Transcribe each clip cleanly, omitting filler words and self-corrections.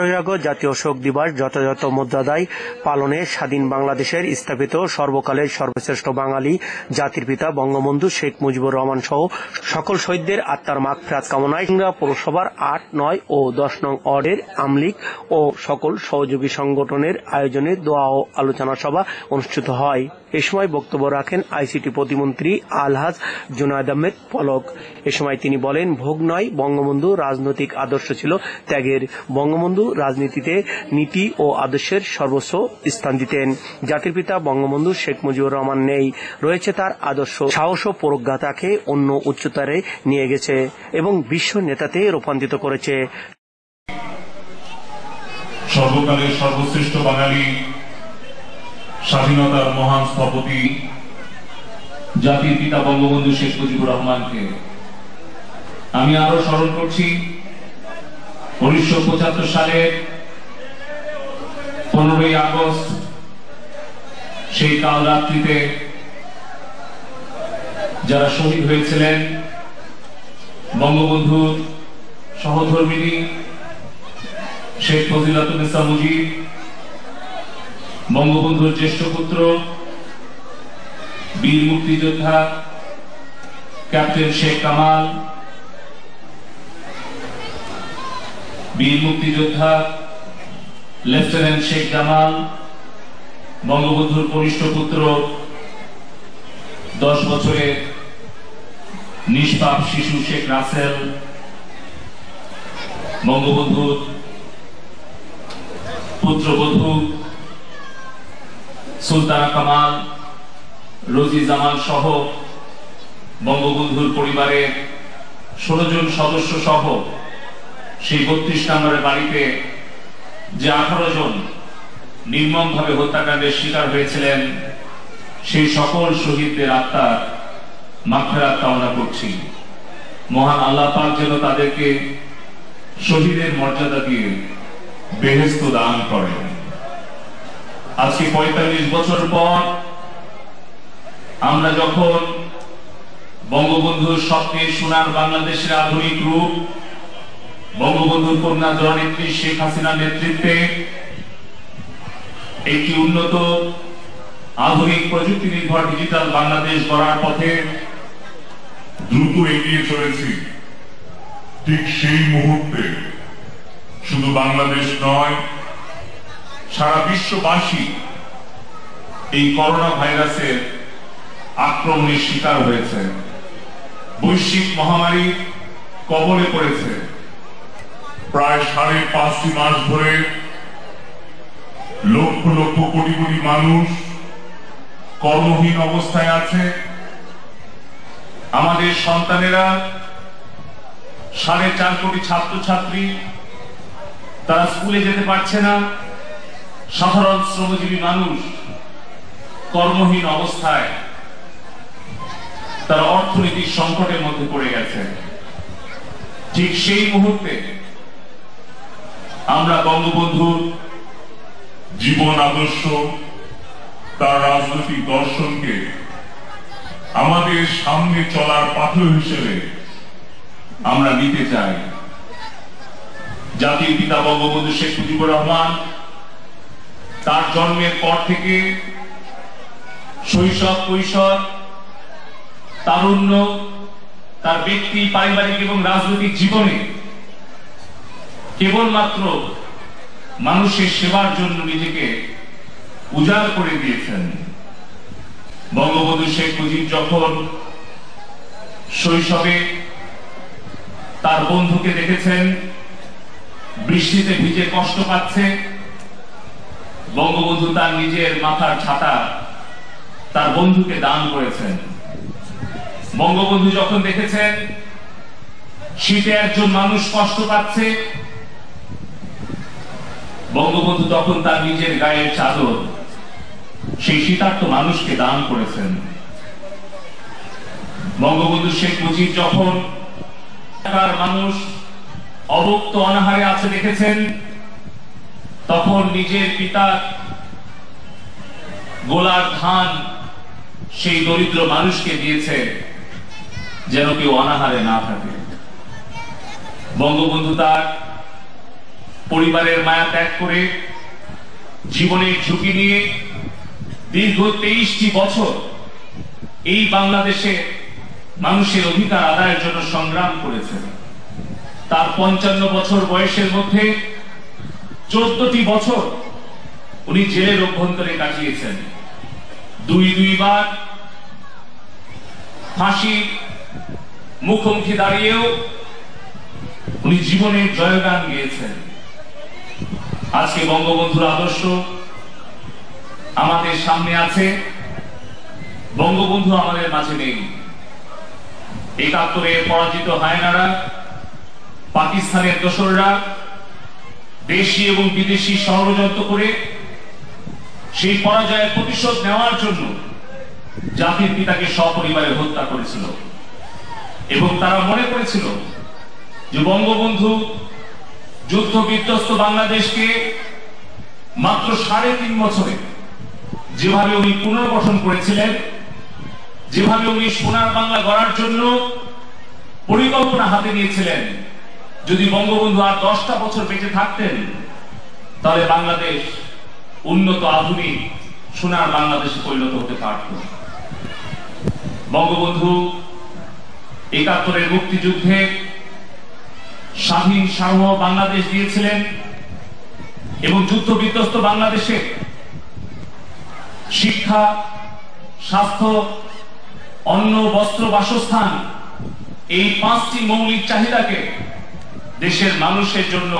12 August জাতীয় শোক দিবস যথাযথ মর্যাদায় পালনে স্বাধীন বাংলাদেশের স্থাপিত সর্বকালের সর্বশ্রেষ্ঠ বাঙালি জাতির পিতা বঙ্গবন্ধু শেখ মুজিবুর রহমান সহ সকল শহীদদের আত্মার মাগফিরাত কামনায় সিংড়া পৌরসভার 8, 9 ও 10 নং ওয়ার্ডের আমলিগ ও সকল সহযোগী সংগঠনের আয়োজনে দোয়া ও আলোচনা সভা অনুষ্ঠিত হয়। এ সময় বক্তব্য রাখেন আইসিটি প্রতিমন্ত্রী আলহাজ জুনায়েদ আহমেদ পলক। এ সময় তিনি বলেন, ভোগ নয়, বঙ্গবন্ধু রাজনৈতিক আদর্শ ছিল ত্যাগের। বঙ্গবন্ধু রাজনীতিতে নীতি ও আদর্শের সর্বোচ্চ স্থান দিতেন। জাতির পিতা বঙ্গবন্ধু শেখ মুজিবুর রহমান নেই, রয়েছে তার আদর্শ। সাহস ও প্রজ্ঞা তাকে অন্য উচ্চতারে নিয়ে গেছে এবং বিশ্ব নেতাতে রূপান্তরিত করেছে। সর্বকালের সর্বশ্রেষ্ঠ বাঙালি, স্বাধীনতার মহান স্থপতি জাতির পিতা বঙ্গবন্ধু শেখ মুজিবুর রহমানকে আমি আরো স্মরণ করছি। 1975 সালের 15ই আগস্ট সেই কাল রাত্রিতে যারা শহীদ হয়েছিলেন, বঙ্গবন্ধুর সহধর্মিণী শেখ ফজিলাতুন্নেসা মুজিব, বঙ্গবন্ধুর জ্যেষ্ঠ পুত্র বীর মুক্তিযোদ্ধা ক্যাপ্টেন শেখ কামাল, বীর মুক্তিযোদ্ধা লেফটেন্যান্ট শেখ জামাল, বঙ্গবন্ধুর কনিষ্ঠ পুত্র 10 বছরের নিষ্পাপ শিশু শেখ রাসেল, বঙ্গবন্ধুর পুত্রবধূ সুলতানা কামাল, রোজি জামাল সহ বঙ্গবন্ধুর পরিবারের 16 জন সদস্য সহ সেই 32 নম্বরের বাড়িতে যে 18 জন নির্মমভাবে হত্যাকাণ্ডের শিকার হয়েছিলেন, সেই সকল শহীদদের আত্মার মাগফিরাত কামনা করছি। মহান আল্লাহ পাক যেন তাদেরকে শহীদের মর্যাদা দিয়ে বেহেশত দান করেন। আজকে 45 বছর পর আমরা যখন বঙ্গবন্ধুর স্বপ্নের সোনার বাংলাদেশের আধুনিক রূপ বঙ্গবন্ধুর কন্যা জননেত্রী শেখ হাসিনার নেতৃত্বে একটি উন্নত আধুনিক প্রযুক্তি নির্ভর ডিজিটাল বাংলাদেশ গড়ার পথে দ্রুত এগিয়ে চলেছি, ঠিক সেই মুহূর্তে শুধু বাংলাদেশ নয়, সারা বিশ্ববাসী এই করোনা ভাইরাসের আক্রমণের শিকার হয়েছে, বৈশ্বিক মহামারী কবলে পড়েছে। প্রায় 5.5 মাস ধরে লক্ষ লক্ষ কোটি কোটি মানুষ কর্মহীন অবস্থায় আছে। আমাদের সন্তানেরা 4.5 কোটি ছাত্রছাত্রী তারা স্কুলে যেতে পারছে না। সাধারণ শ্রমজীবী মানুষ কর্মহীন অবস্থায় তারা অর্থনৈতিক সংকটের মধ্যে পড়ে গেছে। ঠিক সেই মুহূর্তে আমরা বঙ্গবন্ধুর জীবন আদর্শ, তার রাজনৈতিক দর্শনকে আমাদের সামনে চলার পাথর হিসেবে আমরা নিতে চাই। জাতির পিতা বঙ্গবন্ধু শেখ মুজিবুর রহমান তার জন্মের পর থেকে শৈশব, কৈশোর, তারুণ্য, তার ব্যক্তি, পারিবারিক এবং রাজনৈতিক জীবনে কেবলমাত্র মানুষের সেবার জন্য নিজেকে উজাড় করে দিয়েছেন। বঙ্গবন্ধু শেখ মুজিব যখন শৈশবে তার বন্ধুকে দেখেছেন বৃষ্টিতে ভিজে কষ্ট পাচ্ছে, বঙ্গবন্ধু তার নিজের মাথার ছাতা তার বন্ধুকে দান করেছেন। বঙ্গবন্ধু যখন দেখেছেন শীতে একজন মানুষ কষ্ট পাচ্ছে, বঙ্গবন্ধু তখন তার নিজের গায়ের চাদর সেই শীতার্ত মানুষকে দান করেছেন। বঙ্গবন্ধু শেখ মুজিব যখন মানুষ অভুক্ত অনাহারে আছে দেখেছেন, তখন নিজের পিতার গোলার ধান সেই দরিদ্র মানুষকে দিয়েছে যেন কেউ অনাহারে না থাকে। বঙ্গবন্ধু পরিবারের মায়া ত্যাগ করে জীবনের ঝুঁকি নিয়ে দীর্ঘ 23টি বছর এই বাংলাদেশে মানুষের অধিকার আদায়ের জন্য সংগ্রাম করেছেন। তার 55 বছর বয়সের মধ্যে 14টি বছর উনি জেলের অভ্যন্তরে কাটিয়েছেন। দুইবার ফাঁসির মুখোমুখি দাঁড়িয়েও উনি জীবনের জয়গান গেয়েছেন। আজকে বঙ্গবন্ধুর আদর্শ আমাদের সামনে আছে, বঙ্গবন্ধু আমাদের মাঝে নেই। 71-এ পরাজিত হায়নারা, পাকিস্তানের দোসররা দেশি এবং বিদেশি ষড়যন্ত্র করে সেই পরাজয়ের প্রতিশোধ নেওয়ার জন্য জাতির পিতাকে সপরিবারে হত্যা করেছিল এবং তারা মনে করেছিল যে বঙ্গবন্ধু যুদ্ধ বিধ্বস্ত বাংলাদেশকে মাত্র 3.5 বছরে যেভাবে উনি পুনর্গঠন করেছিলেন, যেভাবে উনি সোনার বাংলা গড়ার জন্য পরিকল্পনা হাতে নিয়েছিলেন, যদি বঙ্গবন্ধু আর 10টা বছর বেঁচে থাকতেন তাহলে বাংলাদেশ উন্নত আধুনিক সোনার বাংলাদেশে পরিণত হতে পারত। বঙ্গবন্ধু 71-এর মুক্তিযুদ্ধে স্বাধীন সার্বভৌম বাংলাদেশ দিয়েছিলেন এবং যুদ্ধ বিধ্বস্ত বাংলাদেশে শিক্ষা, স্বাস্থ্য, অন্ন, বস্ত্র, বাসস্থান এই 5টি মৌলিক চাহিদাকে দেশের মানুষের জন্য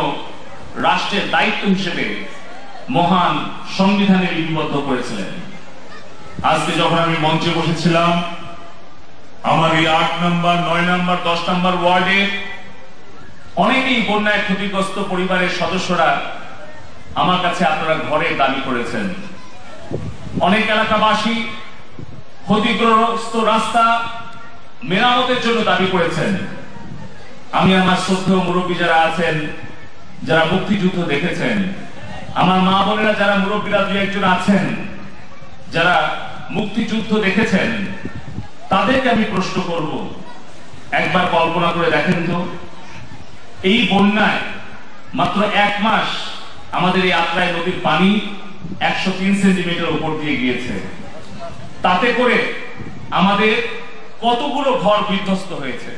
রাষ্ট্রের দায়িত্ব হিসেবে মহান সংবিধানে লিপিবদ্ধ করেছিলেন। আজকে যখন আমি মঞ্চে বসেছিলাম, আমার এই 8 নম্বর, 9 নম্বর, 10 নম্বর ওয়ার্ডে অনেকেই বন্যায় ক্ষতিগ্রস্ত পরিবারের সদস্যরা আমার কাছে আপনারা ঘরের দাবি করেছেন। অনেক এলাকাবাসী ক্ষতিগ্রস্ত রাস্তা মেরামতের জন্য দাবি করেছেন। আমি আমার শ্রদ্ধেয় মুরব্বী যারা আছেন, যারা মুক্তিযুদ্ধ দেখেছেন, আমার মা বোনেরা যারা মুরব্বীরা 2-1 আছেন যারা মুক্তিযুদ্ধ দেখেছেন, তাদেরকে আমি প্রশ্ন করব, একবার কল্পনা করে দেখেন তো, এই বন্যায় মাত্র 1 মাস আমাদের এই আত্রাই নদীর পানি 103 সেন্টিমিটার উপর দিয়ে গিয়েছে। তাতে করে আমাদের কতগুলো ঘর বিধ্বস্ত হয়েছে,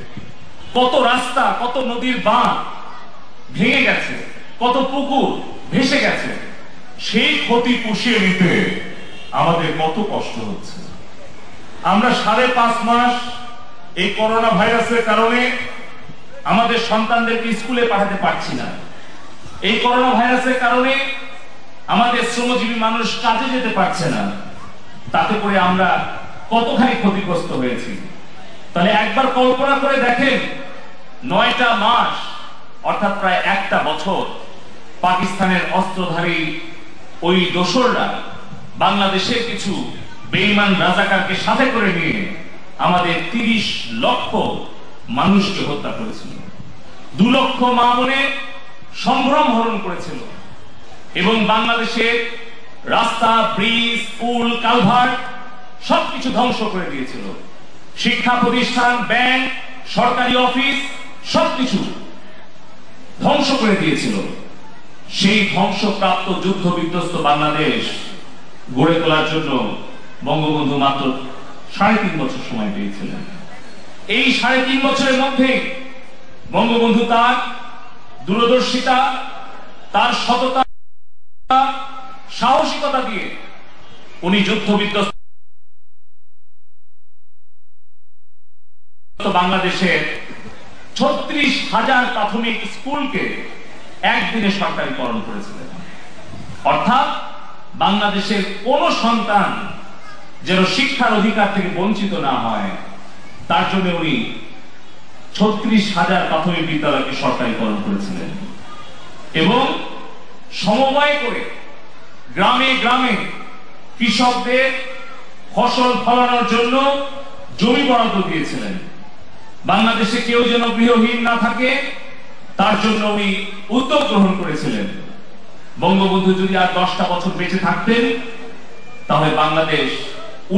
কত রাস্তা, কত নদীর বাঁধ ভেঙে গেছে, কত পুকুর ভেসে গেছে। সেই ক্ষতি পুষিয়ে নিতে আমাদের কত কষ্ট হচ্ছে। আমরা 5.5 মাস এই করোনা ভাইরাসের কারণে আমাদের সন্তানদেরকে স্কুলে পাঠাতে পারছি না। এই করোনা ভাইরাসের কারণে আমাদের শ্রমজীবী মানুষ কাজে যেতে পারছে না। তাতে করে আমরা কতখানি ক্ষতিগ্রস্ত হয়েছি। তাহলে একবার কল্পনা করে দেখেন, 9টা মাস অর্থাৎ প্রায় 1টা বছর পাকিস্তানের অস্ত্রধারী ওই দোসররা বাংলাদেশের কিছু বেঈমান রাজাকারকে সাথে করে নিয়ে আমাদের 30 লক্ষ মানুষকে হত্যা করেছিল, 2 লক্ষ মা বোনে সম্ভ্রম হরণ করেছিল এবং বাংলাদেশের রাস্তা, ব্রিজ, পুল, কালভার্ট সবকিছু ধ্বংস করে দিয়েছিল। শিক্ষা প্রতিষ্ঠান, ব্যাংক, সরকারি অফিস সবকিছু ধ্বংস করে দিয়েছিল। সেই ধ্বংসপ্রাপ্ত যুদ্ধ বিধ্বস্ত বাংলাদেশ গড়ে তোলার জন্য বঙ্গবন্ধু মাত্র 3.5 বছর সময় পেয়েছিলেন। এই 3.5 বছরের মধ্যে বঙ্গবন্ধু তার দূরদর্শিতা, তার সততা, সাহসিকতা দিয়ে উনি যুদ্ধ বিধ্বস্ত বাংলাদেশের 36,000 প্রাথমিক স্কুলকে একদিনে সরকারিকরণ করেছিলেন। অর্থাৎ বাংলাদেশের কোন সন্তান যেন শিক্ষার অধিকার থেকে বঞ্চিত না হয়, তার জন্য উনি 36,000 প্রাথমিক বিদ্যালয়কে সরকারিকরণ করেছিলেন এবং সমবায় করে গ্রামে গ্রামে কৃষকদের ফসল ফলানোর জন্য জমি বরাদ্দ দিয়েছিলেন। বাংলাদেশে কেউ যেন গৃহহীন না থাকে তার জন্য উনি উদ্যোগ গ্রহণ করেছিলেন। বঙ্গবন্ধু যদি আর 10টা বছর বেঁচে থাকতেন তাহলে বাংলাদেশ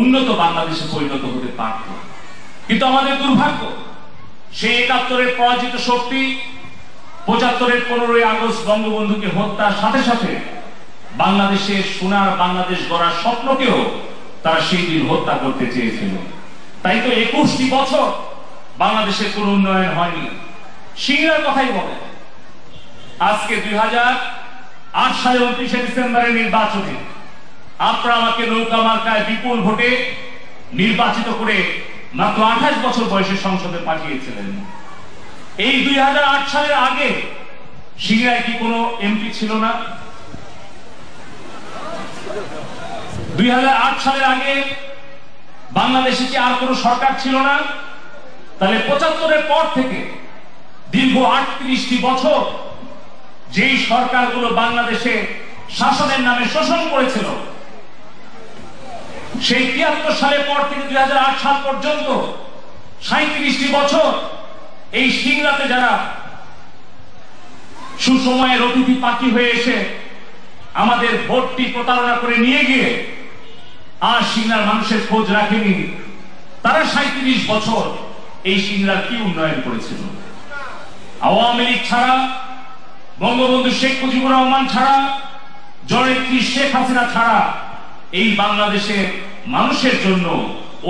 উন্নত বাংলাদেশে পরিণত হতে পারত। কিন্তু আমাদের দুর্ভাগ্য, সেই 71-এর পরাজিত শক্তি 75-এর 15ই আগস্ট বঙ্গবন্ধুকে হত্যার সাথে সাথে বাংলাদেশের সোনার বাংলাদেশ গড়ার স্বপ্নকেও তারা সেই দিন হত্যা করতে চেয়েছিল। তাই তো 21টি বছর বাংলাদেশের কোনো উন্নয়ন হয়নি। সিংড়ার কথাই বলে আজকে 2008 সালে 29শে ডিসেম্বরের নির্বাচনে আপনারা আমাকে নৌকা মার্কায় বিপুল ভোটে নির্বাচিত করে মাত্র 28 বছর বয়সে সংসদে পাঠিয়েছিলেন। এই 2008 সালের আগে সিংড়ায় কি কোনো এমপি ছিল না? 2008 সালের আগে বাংলাদেশে কি আর কোনো সরকার ছিল না? তাহলে 75-এর পর থেকে দীর্ঘ 38টি বছর যেই সরকারগুলো বাংলাদেশে শাসনের নামে শোষণ করেছিল, সেই 73 সালের পর থেকে 2008 সাল পর্যন্ত 37টি বছর এই সিংড়াতে যারা সুসময়ের অতিথি পাখি হয়ে এসে আমাদের ভোটটি প্রতারণা করে নিয়ে গিয়ে আর সিংড়ার মানুষের খোঁজ রাখেনি, তারা 37 বছর এই সিংড়ার কি উন্নয়ন করেছিল? আওয়ামী লীগ ছাড়া, বঙ্গবন্ধু শেখ মুজিবুর রহমান ছাড়া, জননেত্রী শেখ হাসিনা ছাড়া এই বাংলাদেশের মানুষের জন্য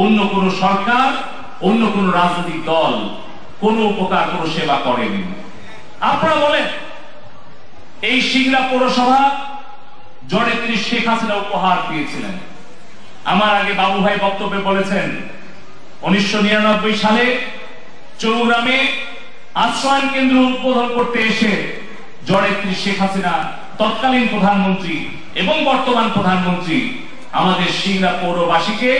অন্য কোন সরকার, অন্য কোন রাজনৈতিক দল কোন উপকার, কোন সেবা করেনি। আপনারা বলেন এই সিংড়া পৌরসভা জননেত্রী শেখ হাসিনা উপহার পেয়েছিলেন। আমার আগে বাবু ভাই বক্তব্যে বলেছেন 1999 সালে চৌগ্রামে আশ্রয়ন কেন্দ্র উদ্বোধন করতে এসে জননেত্রী শেখ হাসিনা তৎকালীন প্রধানমন্ত্রী এবং বর্তমান প্রধানমন্ত্রী আমাদের সিংড়া পৌরবাসীকে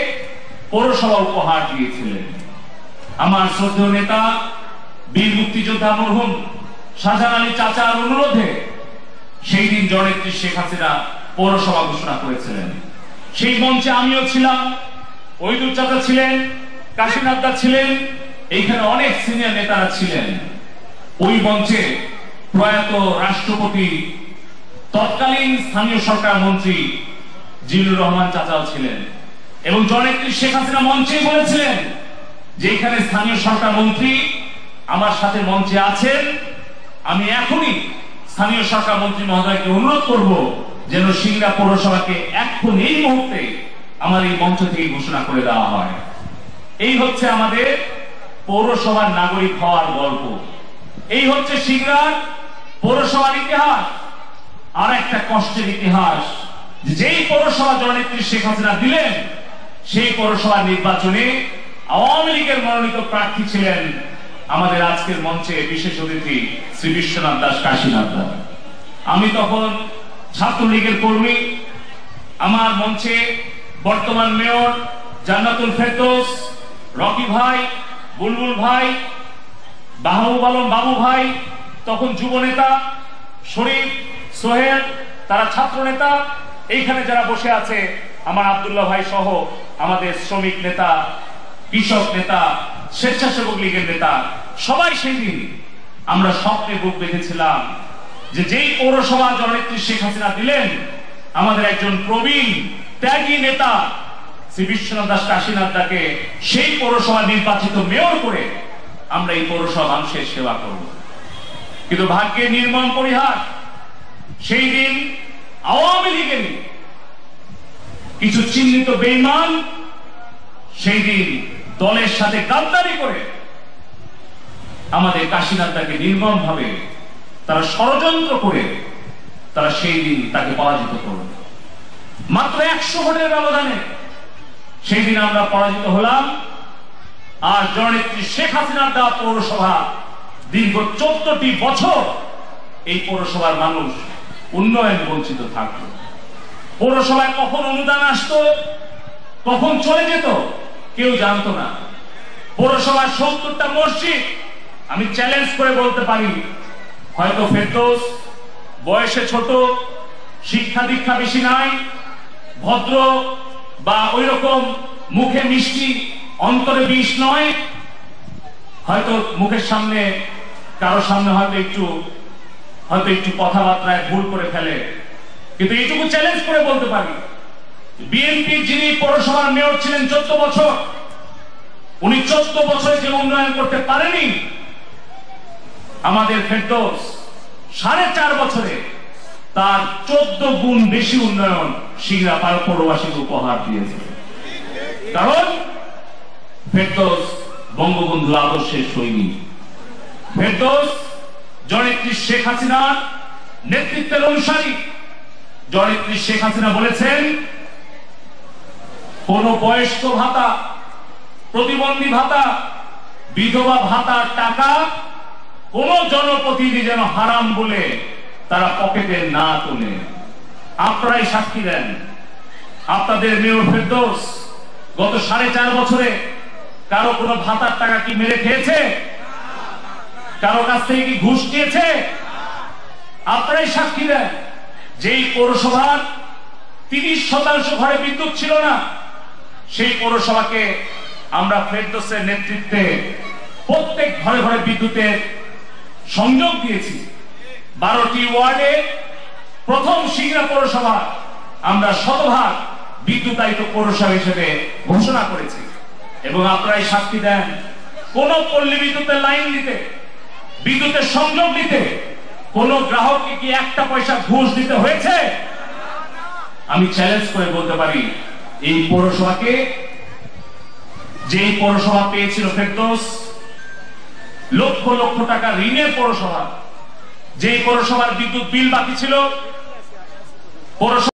পৌরসভা উপহার দিয়েছিলেন। আমার শ্রদ্ধেয় নেতা বীর মুক্তিযোদ্ধা মরহুম শাহজাহান আলী চাচার অনুরোধে সেই দিন জননেত্রী শেখ হাসিনা পৌরসভা ঘোষণা করেছিলেন। সেই মঞ্চে আমিও ছিলাম, ওইদুর চাচা ছিলেন, কাশীনাথদা ছিলেন, এইখানে অনেক সিনিয়র নেতারা ছিলেন। ওই মঞ্চে প্রয়াত রাষ্ট্রপতি তৎকালীন স্থানীয় সরকার মন্ত্রী জিল্লুর রহমান চাচাও ছিলেন এবং জননেত্রী শেখ হাসিনা মঞ্চেই বলেছিলেন যে এখানে স্থানীয় সরকার মন্ত্রী আমার সাথে মঞ্চে আছেন, আমি এখনই স্থানীয় সরকার মন্ত্রী মহোদয়কে অনুরোধ করব যেন সিংড়া পৌরসভাকে এখন এই মুহূর্তে আমার এই মঞ্চ থেকে ঘোষণা করে দেওয়া হয়। এই হচ্ছে আমাদের পৌরসভার নাগরিক হওয়ার গল্প, এই হচ্ছে সিংড়ার পৌরসভার ইতিহাস। আর একটা কষ্টের ইতিহাস, যেই পৌরসভা জননেত্রী শেখ হাসিনা দিলেন সেই পৌরসভার নির্বাচনে আওয়ামী লীগের মনোনীত প্রার্থী ছিলেন আমাদের আজকের মঞ্চে বিশেষ অতিথি শ্রী বিশ্বনাথ দাস কাশীনাথদা। আমি তখন ছাত্রলীগের কর্মী। আমার মঞ্চে বর্তমান মেয়র জান্নাতুল ফেরদৌস, রকি ভাই, বুলবুল ভাই, মাহবুব আলম বাবু ভাই তখন যুব নেতা, শরীফ, সোহেল তারা ছাত্র নেতা, এইখানে যারা বসে আছে আমার আব্দুল্লাহ ভাই সহ আমাদের শ্রমিক নেতা, কৃষক নেতা, স্বেচ্ছাসেবক লীগের নেতা, সবাই সেই দিন আমরা স্বপ্নে বুক বেঁধেছিলাম যে যেই পৌরসভা জননেত্রী শেখ হাসিনা দিলেন আমাদের একজন প্রবীণ ত্যাগী নেতা শ্রী বিশ্বনাথ দাস কাশীনাথদাকে সেই পৌরসভা নির্বাচিত মেয়র করে আমরা এই পৌরসভা মানুষের সেবা করব। কিন্তু ভাগ্যের নির্মম পরিহাস, সেই দিন আওয়ামী লীগের কিছু চিহ্নিত বেঈমান সেই দিন দলের সাথে গাদ্দারি করে আমাদের কাশীনাথদাকে নির্মম ভাবে তারা ষড়যন্ত্র করে তারা সেই দিন তাকে পরাজিত করল। মাত্র 100 ভোটের ব্যবধানে সেই দিন আমরা পরাজিত হলাম। আর জননেত্রী শেখ হাসিনার দেওয়া পৌরসভা দীর্ঘ 14টি বছর এই পৌরসভার মানুষ উন্নয়ন বঞ্চিত থাকত। পৌরসভায় কখন অনুদান আসতো, কখন চলে যেত কেউ জানতো না। পৌরসভার 70টা মসজিদ আমি চ্যালেঞ্জ করে বলতে পারি, হয়তো ফেরদৌস বয়সে ছোট, শিক্ষা দীক্ষা বেশি নাই, ভদ্র বা ওই রকম মুখে মিষ্টি অন্তরে বিষ নয়, হয়তো মুখের সামনে কারো সামনে হয়তো একটু কথাবার্তায় ভুল করে ফেলে, কিন্তু এইটুকু চ্যালেঞ্জ করে বলতে পারি বিএনপির যিনি পৌরসভার মেয়র ছিলেন 14 বছর, উনি 14 বছরে যে উন্নয়ন করতে পারেনি আমাদের ফেরদৌস 4.5 বছরে তার 14 গুণ বেশি উন্নয়ন সিংড়া পৌরবাসীকে উপহার দিয়েছে। কারণ ফেরদৌস বঙ্গবন্ধু আদর্শের সৈনিক। ফেরদৌস জননেত্রী শেখ হাসিনার নেতৃত্বের অনুসারী। জননেত্রী শেখ হাসিনা বলেছেন, কোন বয়স্ক ভাতা, প্রতিবন্ধী ভাতা, বিধবা ভাতার টাকা কোন জনপ্রতিনিধি যেন হারাম বলে তারা পকেটে না তোলে। আপনারাই সাক্ষী দেন। আপনাদের মেয়র ফেরদৌস গত 4.5 বছরে কারো কোনো ভাতার টাকা কি মেরে খেয়েছে? কারো কাছ থেকে কি ঘুষ নিয়েছে? আপনারাই সাক্ষী দেন। যেই পৌরসভার 30% ঘরে বিদ্যুৎ ছিল না, সেই পৌরসভাকে আমরা ফেরদৌসের নেতৃত্বে প্রত্যেক ঘরে ঘরে বিদ্যুতের সংযোগ দিয়েছি। 12টি ওয়ার্ডে প্রথম সিংড়া পৌরসভা আমরা 100% বিদ্যুতায়িত পৌরসভা হিসেবে ঘোষণা করেছি। এবং আপনারাই সাক্ষী দেন, কোন পল্লী বিদ্যুতের লাইন দিতে, বিদ্যুতের সংযোগ দিতে কোন গ্রাহককে কি একটা পয়সা ঘুষ দিতে হয়েছে? আমি চ্যালেঞ্জ করে বলতে পারি, এই পৌরসভাকে, যেই পৌরসভা পেয়েছিল ফেরদৌস লক্ষ লক্ষ টাকা ঋণের পৌরসভা, যেই পৌরসভার বিদ্যুৎ বিল বাকি ছিল, পৌরসভা